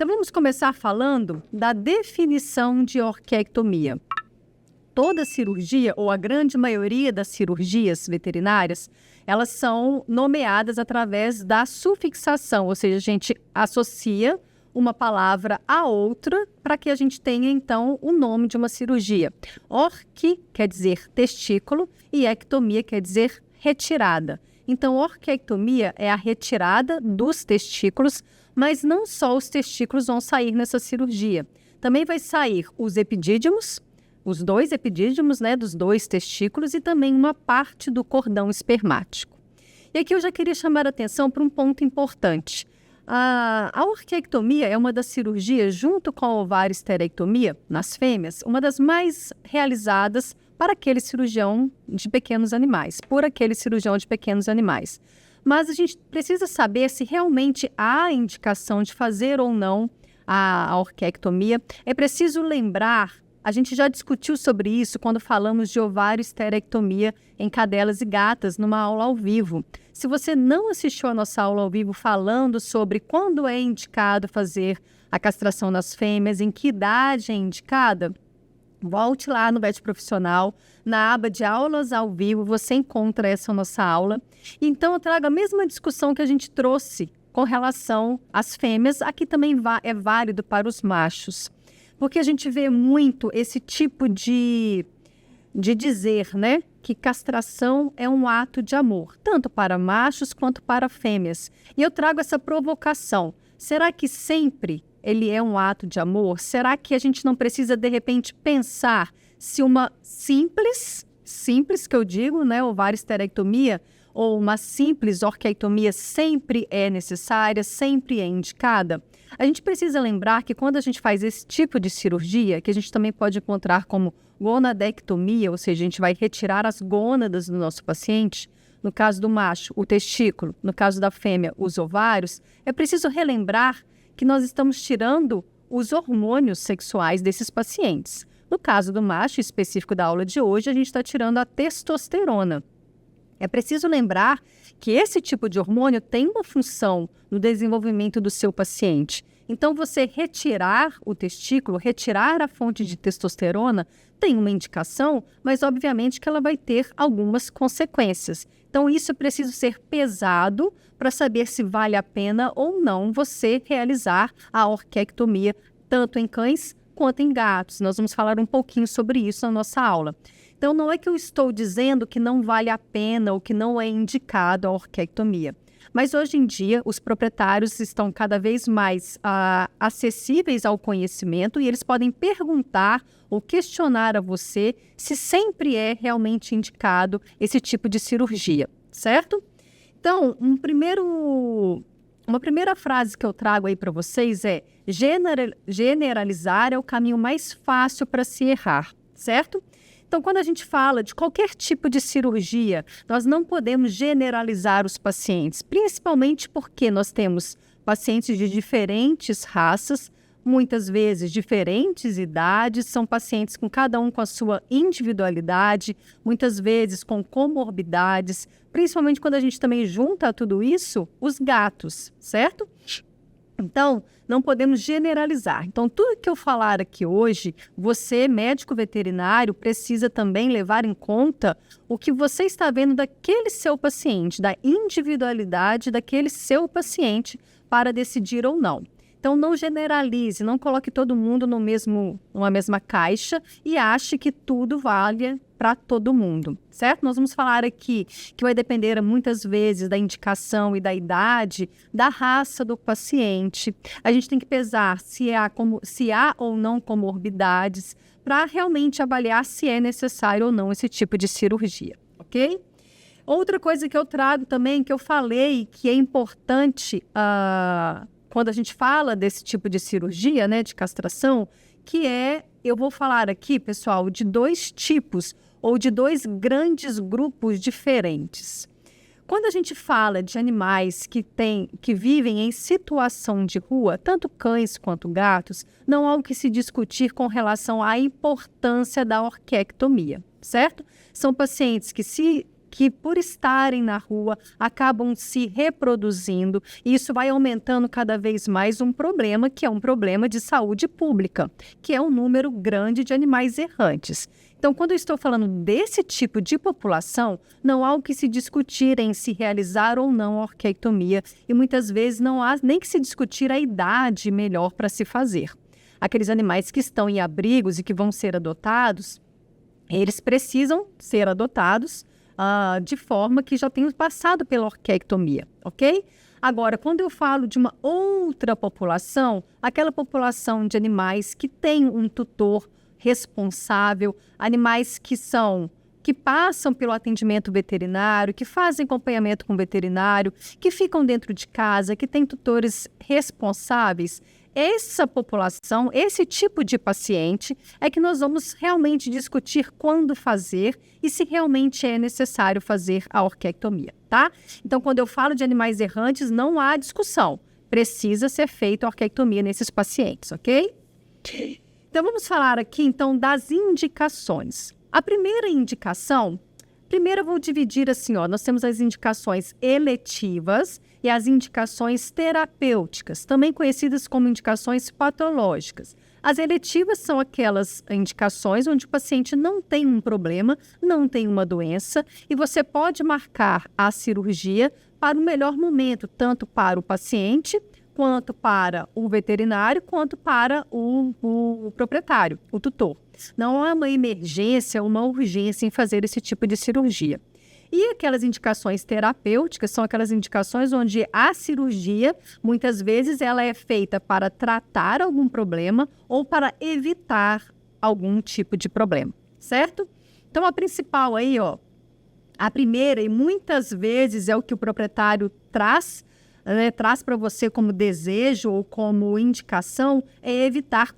Então, vamos começar falando da definição de orquiectomia. Toda cirurgia, ou a grande maioria das cirurgias veterinárias, elas são nomeadas através da sufixação, ou seja, a gente associa uma palavra a outra para que a gente tenha, então, o nome de uma cirurgia. Orqui quer dizer testículo e ectomia quer dizer retirada. Então, orquiectomia é a retirada dos testículos, mas não só os testículos vão sair nessa cirurgia. Também vai sair os epidídimos, os 2 epidídimos, né, dos 2 testículos e também uma parte do cordão espermático. E aqui eu já queria chamar a atenção para um ponto importante. A orquiectomia é uma das cirurgias, junto com a ovário-esterectomia, nas fêmeas, uma das mais realizadas para aquele cirurgião de pequenos animais, por aquele cirurgião de pequenos animais. Mas a gente precisa saber se realmente há indicação de fazer ou não a orquiectomia. É preciso lembrar, a gente já discutiu sobre isso quando falamos de ovário-esterectomia em cadelas e gatas, numa aula ao vivo. Se você não assistiu a nossa aula ao vivo falando sobre quando é indicado fazer a castração nas fêmeas, em que idade é indicada, volte lá no VET Profissional, na aba de aulas ao vivo, você encontra essa nossa aula. Então, eu trago a mesma discussão que a gente trouxe com relação às fêmeas, aqui também é válido para os machos. Porque a gente vê muito esse tipo de dizer, né, que castração é um ato de amor, tanto para machos quanto para fêmeas. E eu trago essa provocação. Será que sempre ele é um ato de amor? Será que a gente não precisa, de repente, pensar se uma simples que eu digo, né, ovário-esterectomia, ou uma simples orquiectomia sempre é necessária, sempre é indicada? A gente precisa lembrar que quando a gente faz esse tipo de cirurgia, que a gente também pode encontrar como gonadectomia, ou seja, a gente vai retirar as gônadas do nosso paciente, no caso do macho, o testículo, no caso da fêmea, os ovários, é preciso relembrar que nós estamos tirando os hormônios sexuais desses pacientes. No caso do macho, específico da aula de hoje, a gente está tirando a testosterona. É preciso lembrar que esse tipo de hormônio tem uma função no desenvolvimento do seu paciente. Então, você retirar o testículo, retirar a fonte de testosterona, tem uma indicação, mas obviamente que ela vai ter algumas consequências. Então, isso é preciso ser pesado para saber se vale a pena ou não você realizar a orquiectomia, tanto em cães quanto em gatos. Nós vamos falar um pouquinho sobre isso na nossa aula. Então, não é que eu estou dizendo que não vale a pena ou que não é indicado a orquiectomia. Mas, hoje em dia, os proprietários estão cada vez mais acessíveis ao conhecimento e eles podem perguntar ou questionar a você se sempre é realmente indicado esse tipo de cirurgia, certo? Então, uma primeira frase que eu trago aí para vocês é: generalizar é o caminho mais fácil para se errar, certo? Então, quando a gente fala de qualquer tipo de cirurgia, nós não podemos generalizar os pacientes, principalmente porque nós temos pacientes de diferentes raças, muitas vezes diferentes idades, são pacientes com cada um com a sua individualidade, muitas vezes com comorbidades, principalmente quando a gente também junta a tudo isso, os gatos, certo? Então, não podemos generalizar. Então, tudo que eu falar aqui hoje, você, médico veterinário, precisa também levar em conta o que você está vendo daquele seu paciente, da individualidade daquele seu paciente para decidir ou não. Então, não generalize, não coloque todo mundo numa mesma caixa e ache que tudo vale para todo mundo, certo? Nós vamos falar aqui que vai depender muitas vezes da indicação e da idade, da raça do paciente. A gente tem que pesar se há ou não comorbidades para realmente avaliar se é necessário ou não esse tipo de cirurgia, ok? Outra coisa que eu trago também, que eu falei que é importante quando a gente fala desse tipo de cirurgia, né, de castração, que eu vou falar aqui, pessoal, de 2 tipos ou de 2 grandes grupos diferentes. Quando a gente fala de animais que vivem em situação de rua, tanto cães quanto gatos, não há o que se discutir com relação à importância da orquiectomia, certo? São pacientes que que, por estarem na rua, acabam se reproduzindo, e isso vai aumentando cada vez mais um problema, que é um problema de saúde pública, que é um número grande de animais errantes. Então, quando eu estou falando desse tipo de população, não há o que se discutir em se realizar ou não a orquiectomia, e muitas vezes não há nem que se discutir a idade melhor para se fazer. Aqueles animais que estão em abrigos e que vão ser adotados, eles precisam ser adotados de forma que já tenham passado pela orquiectomia, ok? Agora, quando eu falo de uma outra população, aquela população de animais que tem um tutor responsável, animais que passam pelo atendimento veterinário, que fazem acompanhamento com o veterinário, que ficam dentro de casa, que têm tutores responsáveis, essa população, esse tipo de paciente é que nós vamos realmente discutir quando fazer e se realmente é necessário fazer a orquiectomia, tá? Então, quando eu falo de animais errantes, não há discussão. Precisa ser feita a orquiectomia nesses pacientes, ok? Então, vamos falar aqui, então, das indicações. A primeira indicação, primeiro eu vou dividir assim, ó, nós temos as indicações eletivas e as indicações terapêuticas, também conhecidas como indicações patológicas. As eletivas são aquelas indicações onde o paciente não tem um problema, não tem uma doença, e você pode marcar a cirurgia para o melhor momento, tanto para o paciente, quanto para o veterinário, quanto para o proprietário, o tutor. Não há uma emergência, uma urgência em fazer esse tipo de cirurgia. E aquelas indicações terapêuticas são aquelas indicações onde a cirurgia, muitas vezes, ela é feita para tratar algum problema ou para evitar algum tipo de problema, certo? Então, a principal aí, ó, a primeira, e muitas vezes é o que o proprietário traz para você como desejo ou como indicação, é evitar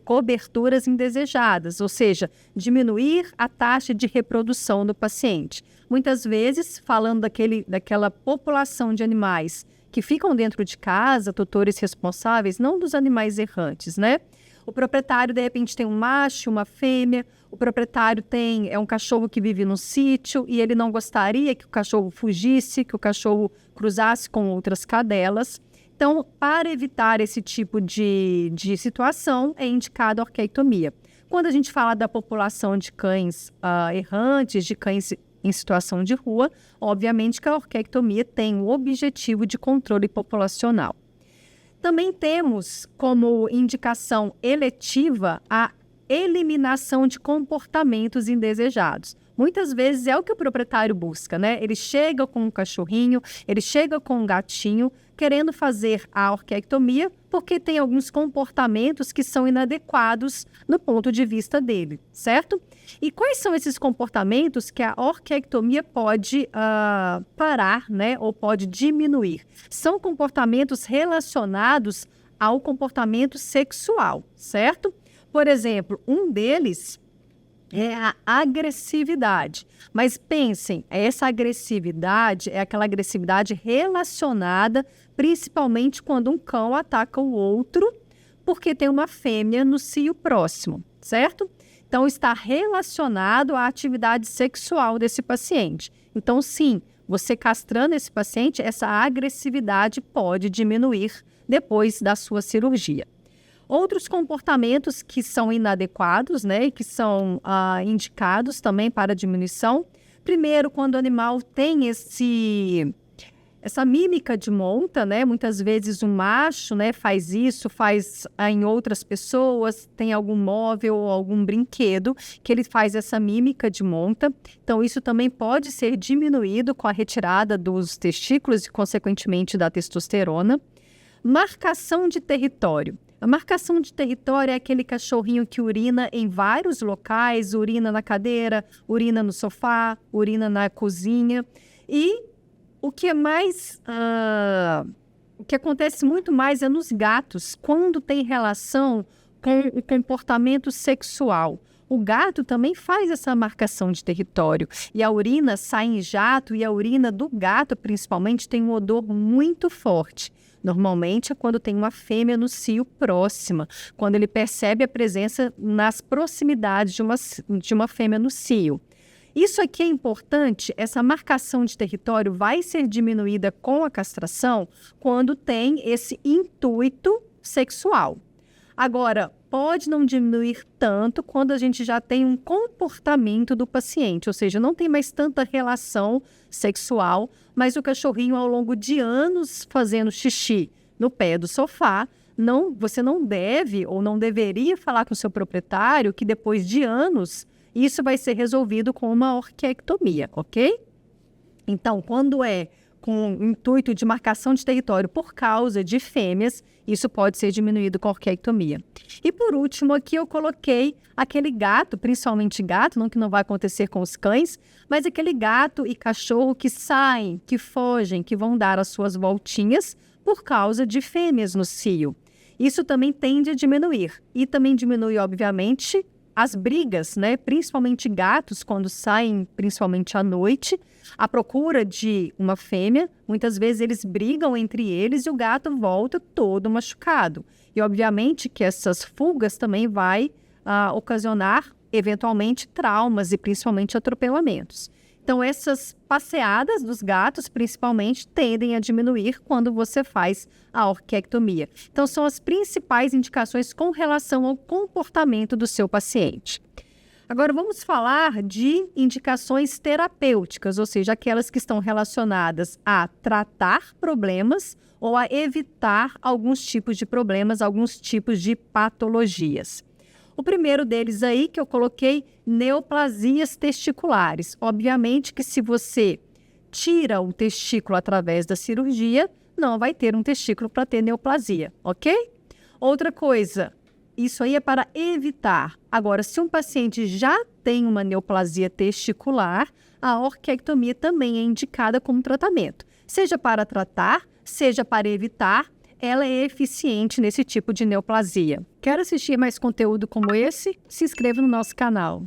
coberturas indesejadas, ou seja, diminuir a taxa de reprodução do paciente. Muitas vezes, falando daquela população de animais que ficam dentro de casa, tutores responsáveis, não dos animais errantes, né? O proprietário, de repente, tem um macho, uma fêmea. O proprietário é um cachorro que vive no sítio e ele não gostaria que o cachorro fugisse, que o cachorro cruzasse com outras cadelas. Então, para evitar esse tipo de situação, é indicada a orquiectomia. Quando a gente fala da população de cães errantes, de cães em situação de rua, obviamente que a orquiectomia tem o objetivo de controle populacional. Também temos como indicação eletiva a eliminação de comportamentos indesejados. Muitas vezes é o que o proprietário busca, né? Ele chega com um cachorrinho, ele chega com um gatinho, querendo fazer a orquiectomia porque tem alguns comportamentos que são inadequados no ponto de vista dele, certo? E quais são esses comportamentos que a orquiectomia pode parar, né? Ou pode diminuir? São comportamentos relacionados ao comportamento sexual, certo? Por exemplo, um deles é a agressividade. Mas pensem, essa agressividade é aquela agressividade relacionada principalmente quando um cão ataca o outro porque tem uma fêmea no cio próximo, certo? Então, está relacionado à atividade sexual desse paciente. Então, sim, você castrando esse paciente, essa agressividade pode diminuir depois da sua cirurgia. Outros comportamentos que são inadequados, né, e que são indicados também para diminuição. Primeiro, quando o animal tem essa mímica de monta, né, muitas vezes o macho, né, faz isso, faz em outras pessoas, tem algum móvel ou algum brinquedo que ele faz essa mímica de monta. Então, isso também pode ser diminuído com a retirada dos testículos e, consequentemente, da testosterona. Marcação de território. A marcação de território é aquele cachorrinho que urina em vários locais, urina na cadeira, urina no sofá, urina na cozinha. E o que é mais, o que acontece muito mais é nos gatos, quando tem relação com o comportamento sexual. O gato também faz essa marcação de território e a urina sai em jato e a urina do gato, principalmente, tem um odor muito forte. Normalmente é quando tem uma fêmea no cio próxima, quando ele percebe a presença nas proximidades de uma fêmea no cio. Isso aqui é importante, essa marcação de território vai ser diminuída com a castração quando tem esse intuito sexual. Agora, pode não diminuir tanto quando a gente já tem um comportamento do paciente, ou seja, não tem mais tanta relação sexual, mas o cachorrinho ao longo de anos fazendo xixi no pé do sofá, você não deve ou não deveria falar com o seu proprietário que depois de anos isso vai ser resolvido com uma orquiectomia, ok? Então, quando é com o intuito de marcação de território por causa de fêmeas, isso pode ser diminuído com orquiectomia. E por último, aqui eu coloquei aquele gato, principalmente gato, não que não vai acontecer com os cães, mas aquele gato e cachorro que saem, que fogem, que vão dar as suas voltinhas por causa de fêmeas no cio. Isso também tende a diminuir. E também diminui, obviamente, as brigas, né? Principalmente gatos, quando saem, principalmente à noite, à procura de uma fêmea, muitas vezes eles brigam entre eles e o gato volta todo machucado. E, obviamente, que essas fugas também vai ocasionar, eventualmente, traumas e principalmente atropelamentos. Então, essas passeadas dos gatos, principalmente, tendem a diminuir quando você faz a orquiectomia. Então, são as principais indicações com relação ao comportamento do seu paciente. Agora, vamos falar de indicações terapêuticas, ou seja, aquelas que estão relacionadas a tratar problemas ou a evitar alguns tipos de problemas, alguns tipos de patologias. O primeiro deles aí que eu coloquei, neoplasias testiculares. Obviamente que se você tira o testículo através da cirurgia, não vai ter um testículo para ter neoplasia, ok? Outra coisa, isso aí é para evitar. Agora, se um paciente já tem uma neoplasia testicular, a orquiectomia também é indicada como tratamento. Seja para tratar, seja para evitar, ela é eficiente nesse tipo de neoplasia. Quer assistir mais conteúdo como esse? Se inscreva no nosso canal.